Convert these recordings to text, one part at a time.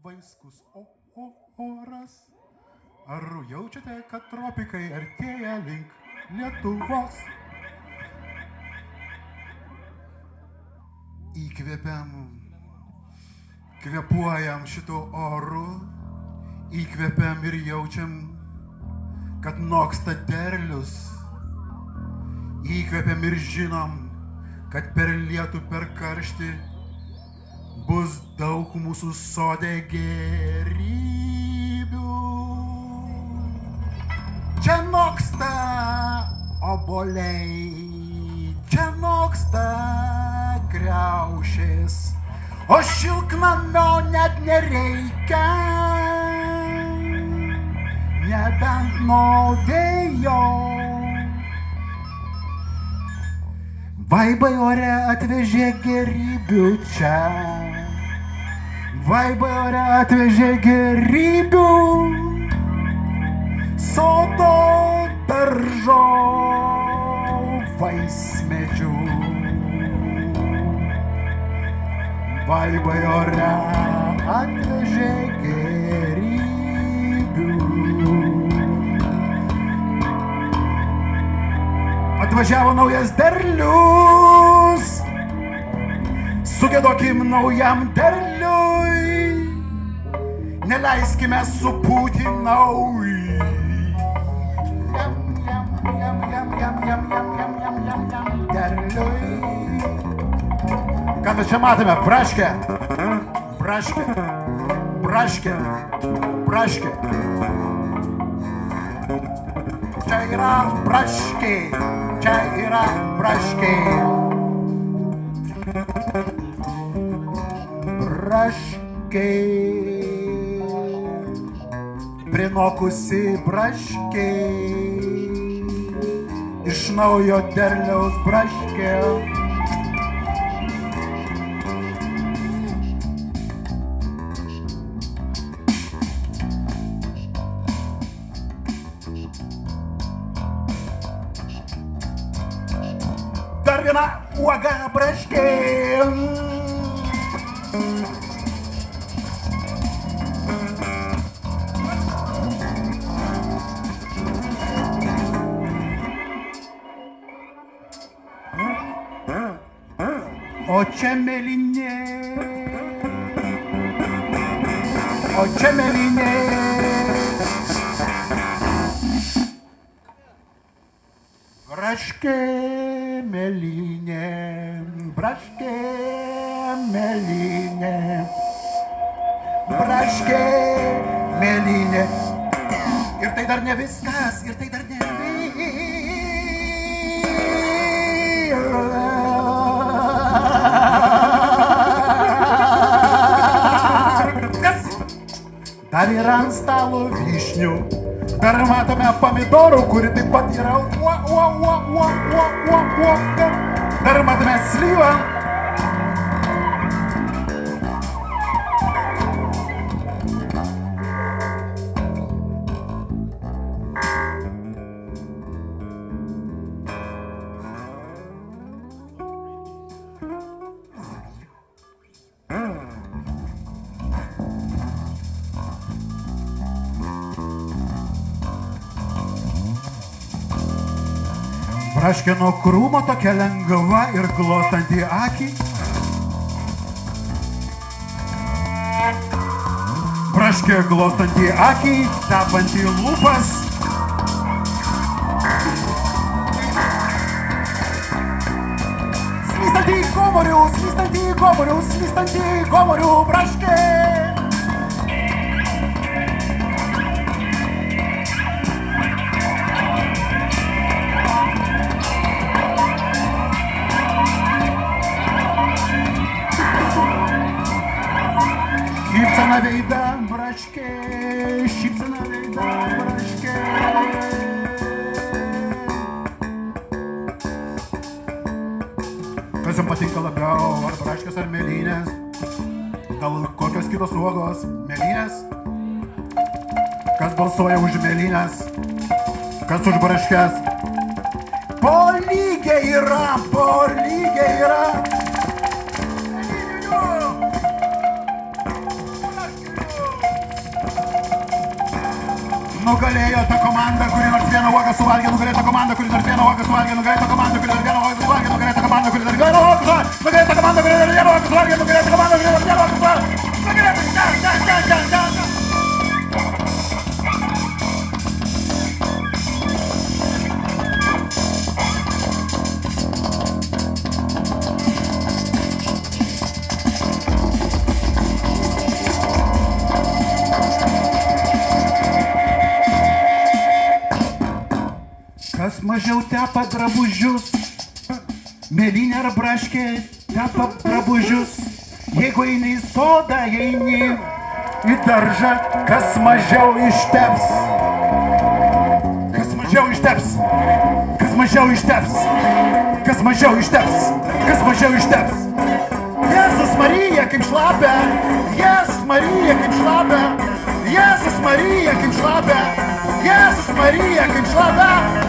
vaiskus oras. Ar jaučiate, kad tropikai artėja link Lietuvos? Įkvėpiam, kvėpuojam šituo oru, įkvėpiam ir jaučiam, kad noksta derlius. Įkvėpiam ir žinom, kad per lietų, per karštį bus daug mūsų sode gėrybių. Čia noksta obuoliai, čia noksta kriaušės, o šilkmamio net nereikia, nebent nuo vėjo. Vaibai ore atvežė gėrybių čia, vaibai ore atvežė gėrybių, sodo daržo vaismedžių. Vaibai ore atvežė gėrybių. Atvažiavo naujas derlius, sugiedokim naujam derliui, neleiskime supūti naujai. Derliui. Ką mes čia matome? Braškę, braškę, braškę, braškę. Čia yra braškė, čia yra braškė. Braškė, prinokusi braškė, iš naujo derliaus braškė. Dar viena uoga braškė. O čia mėlynė, o čia mėlynė. Braškė mėlynė, braškė mėlynė, braškė mėlynė. Ir tai dar ne viskas, ir tai dar ne viskas. Dar yra ant stalo vyšnių, dar matome pomidorų, kuri taip pat yra dar matome slyvą. Braškė nuo krūmo tokia lengva ir glostanti akį. Braškė glostanti akį, tepanti lūpas. Slystanti gomurių, slystanti gomurių, slystanti gomurių braškė. Šypsena veida braškė, šypsena veida braškė. Kas jums patinka labiau, ar braškės ar mėlynės? Gal kokios kitos uogos? Mėlynės? Kas balsuoja už mėlynės? Kas už braškės? Po lygiai yra, po lygiai yra. Nugalėjo ta komanda, kuri nors vieną uogą suvalgė, nugalėjo ta komanda, kuri nors vieną uogą suvalgė, nugalėjo ta komanda, kuri dar vieną uogą suvalgė, nugalėjo ta komanda, kuri dar vieną uogą suvalgė, nugalėjo ta komanda, kuri dar vieną uogą suvalgė, nugalėjo ta komanda, kuri dar vieną uogą suvalgė, nugalėjo ta Kas mažiau tepa drabužius, mėlynė ar braškė tepa drabužius. Jeigu eini į sodą, eini į daržą, kas mažiau išteps. Kas mažiau išteps. Kas mažiau išteps. Kas mažiau išteps. Kas mažiau išteps. Jėzus Marija kaip šlapia. Jėzus Marija kaip šlapia. Jėzus Marija kaip šlapia. Jėzus Marija kaip šlapia.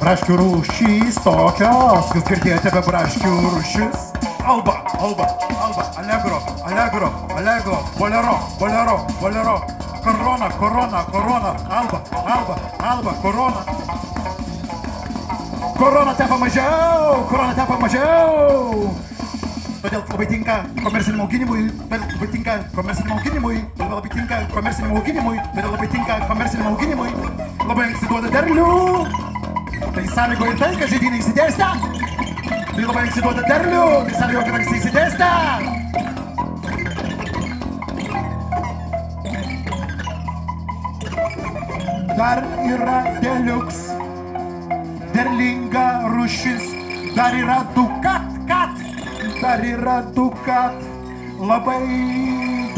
Braškių rūšys tokios, kas girdėjote apie braškių rūšis? Alba, alba, alba, allegro, allegro, allegro, bolero, bolero, bolero, korona, korona, korona, alba, alba, alba, korona. Korona tepa mažiau, todėl labai tinka komerciniam auginimui, todėl labai tinka komerciniam auginimui, todėl labai tinka komerciniam auginimui, todėl labai tinka komerciniam auginimui, labai anksti duoda derlių. Tai sąlygoja tai, kad žiedynai įsidėstę. Tai labai anksti duoda derlių. Tai sąlygoja, kad anksti įsidėstę. Dar yra deliuks. Derlinga rūšis. Dar yra dukat, kat. Dar yra dukat. Labai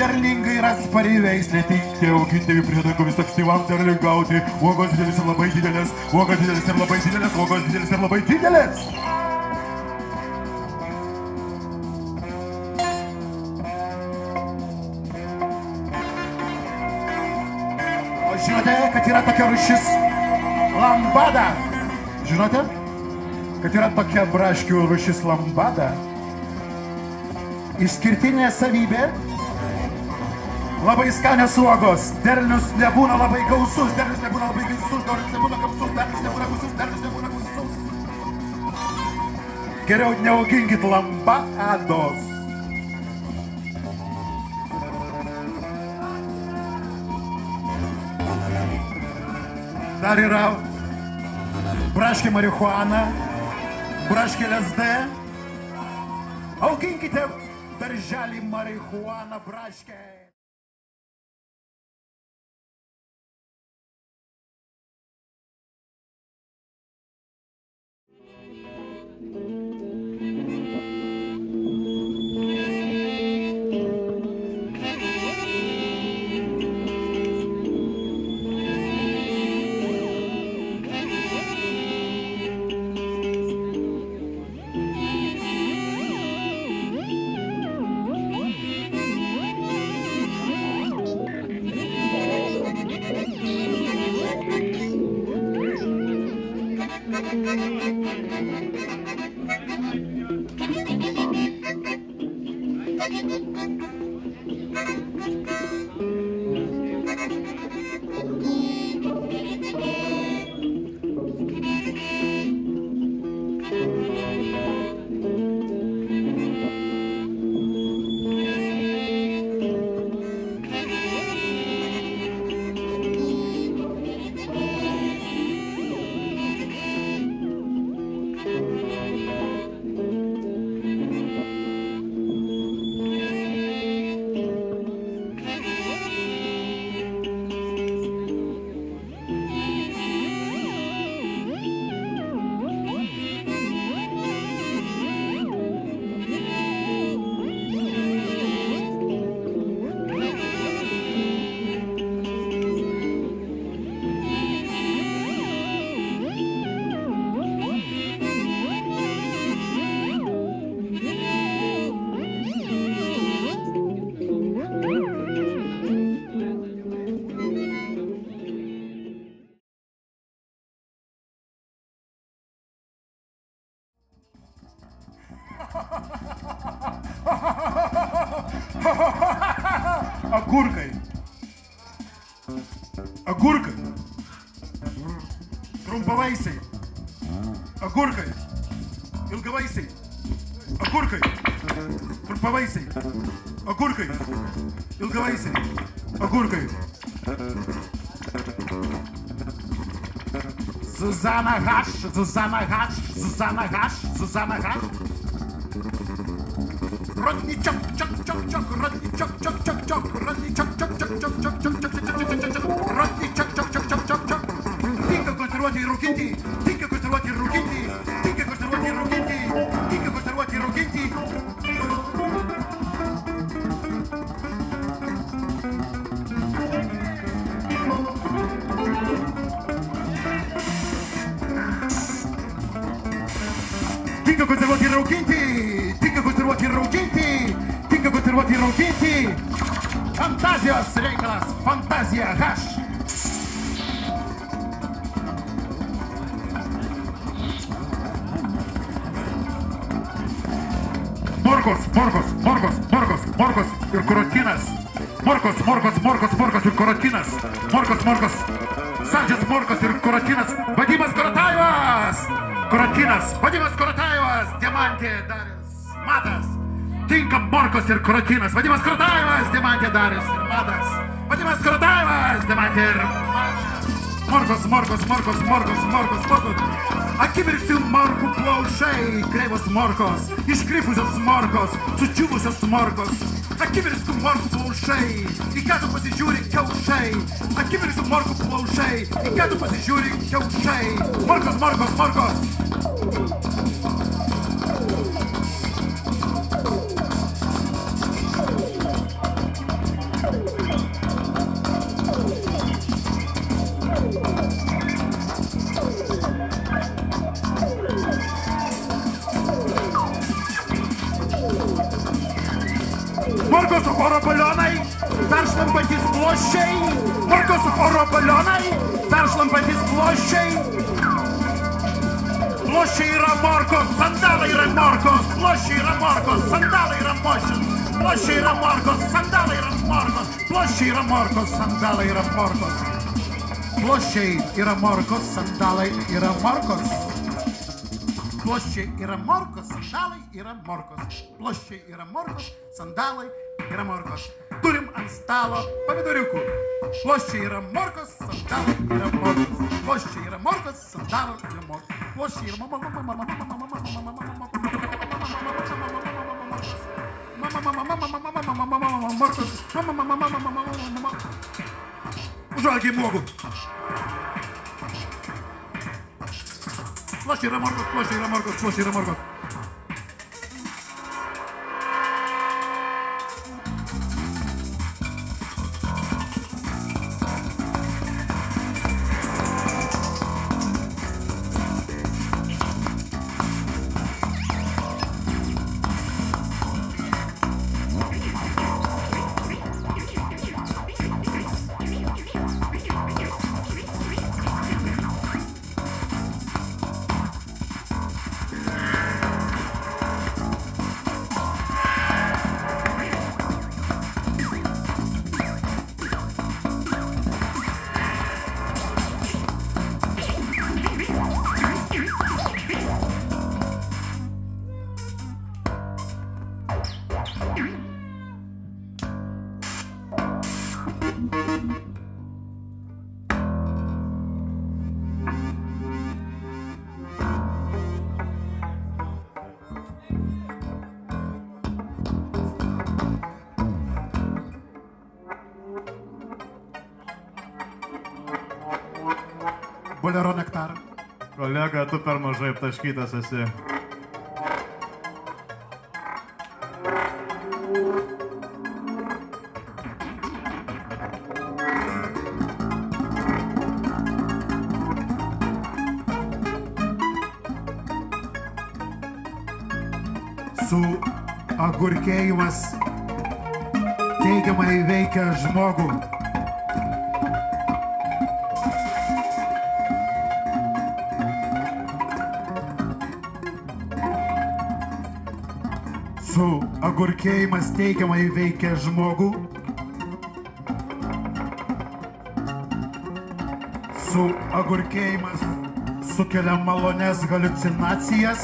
derlingai ir atspari veislė tikti, auginti prie dangomis ankstyvam derlingauti. Uogos didelis ir labai didelės, uogos didelis ir labai didelės, uogos didelis ir labai didelės. O žinote, kad yra tokia rūšis lambada? Žinote, kad yra tokia braškių rūšis lambada? Išskirtinė savybė. Labai skanios uogos, derlius nebūna labai gausus, derlius nebūna labai gausus, derlius nebūna gausus, derlius nebūna gausus, derlius nebūna gausus. Geriau neauginkit lambados. Dar yra braškė marihuana, braškė LSD. Auginkite darželį marihuaną braškę. Agurkai. Agurkai. Trumpavaisiai. Agurkai. Ilgavaisiai. Agurkai. Trumpavaisiai. Agurkai. Ilgavaisiai. Agurkai. Zuzana H. Zuzana H. Zuzana H. Zuzana H. Rodney Chuck, Chuck, Chuck, Chuck, Rodney Chuck, Chuck, Chuck, Chuck, Rodney Chuck, Chuck, Chuck, Chuck, Chuck, Chuck, Chuck, Chuck, Rodney Chuck, Chuck, Chuck, Chuck, Chuck, Chuck. Tinka konservuoti ir rūkinti, tinka konservuoti ir rūkinti, tinka konservuoti ir rūkinti, tinka konservuoti ir rūkinti. Tinka konservuoti ir rūkinti, tinka konservuoti ir rūkinti, tinka konservuoti ir rūkinti. Fantazijos reikalas, fantazija H. Morkos ir karotinas. Morkos ir karotinas. Morkos. Saldžias morkos ir karotinas. Vadimas Karatajevas. Karotinas. Vadimas Karatajevas. Diamantė Darius. Matas. Tinka morkos ir karotinas. Vadimas Karatajevas. Diamantė Darius ir Matas. Vadimas Karatajevas. Diamantė ir Matas. Morkos. Akimirksniu morkų plaušai, kreivos morkos, iškrypusios morkos, sudžiūvusios morkos. Akimirksniu morkų plaušai, į ką tu pasižiūri kiaušai. Akimirksniu morkų plaušai, į ką tu pasižiūri kiaušai. Morkos. Morkos oro balionai, peršlampantis ploščiai. Morkos oro balionai, peršlampantis ploščiai. Ploščiai yra morkos, sandalai yra morkos. Ploščiai yra morkos, sandalai yra mošis. Ploščiai yra morkos, sandalai yra morkos. Ploščiai yra morkos, sandalai yra morkos. Ploščiai yra morkos, sandalai yra morkos. Ploščiai yra morkos, sandalai yra morkos. Ploščiai yra morkos, sandalai yra morkos. Turim ant stalo pomidoriukų. Ploščiai yra morkos, sandalai yra morkos. Ploščiai yra morkos, sandalai yra morkos. Ploščiai yra morkos. Užvalgiai mogų. Ploščiai yra morkos. Bolero nektarą. Kolega, tu per mažai aptaškytas esi. Agurkėjimas teigiamai veikia žmogų. Agurkėjimas teigiamai veikia žmogų. Su agurkėjimas sukelia malonės haliucinacijas.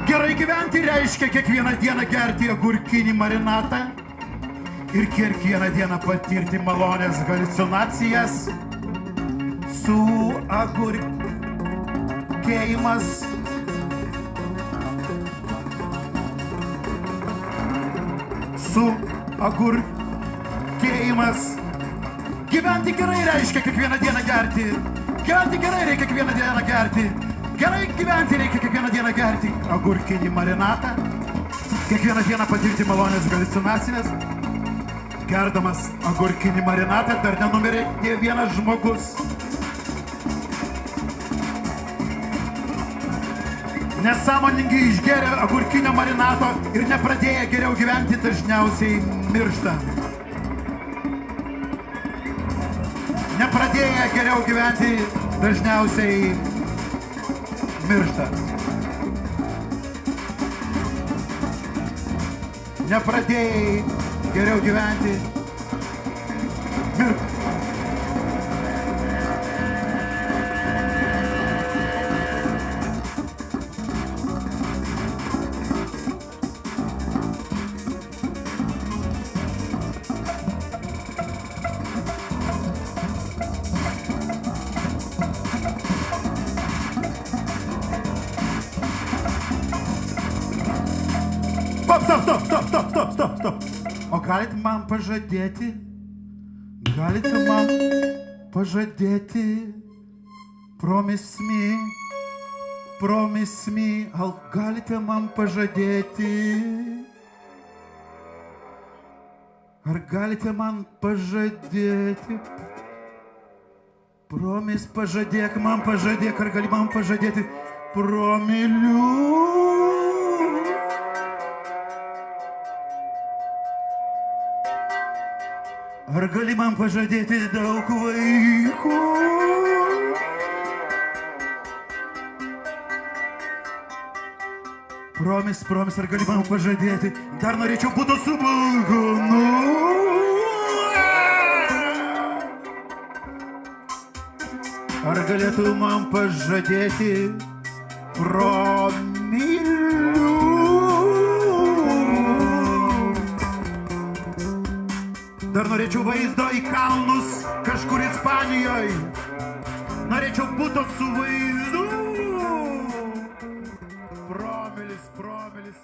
Gerai gyventi reiškia kiekvieną dieną gerti agurkinį marinatą ir kiekvieną dieną patirti malonės haliucinacijas. Su agurkėjimas gyventi gerai reiškia kiekvieną dieną gerti. Gyventi gerai reikia kiekvieną dieną gerti. Gerai gyventi reikia kiekvieną dieną gerti agurkinį marinatą. Kiekvieną dieną patirti malonės haliucinacijas. Gerdamas agurkinį marinatą dar nenumirė nė vienas žmogus. Nesąmoningai išgeria agurkinio marinato ir nepradėję geriau gyventi dažniausiai miršta. Nepradėję geriau gyventi dažniausiai miršta. Nepradėjai geriau gyventi miršta. Stop. O galite man pažadėti? Galite man pažadėti? Promise me, gal galite man pažadėti? Ar galite man pažadėti? Promise, pažadėk, ar gali man pažadėti? Promilių. Ar gali man pažadėti daug vaikų? Promise, ar gali man pažadėti? Dar norėčiau būti su balkonu. Ar galėtų man pažadėti promilių? Dar norėčiau vaizdo į kalnus kažkur Ispanijoje. Norėčiau būti su vaizdu. Promilis.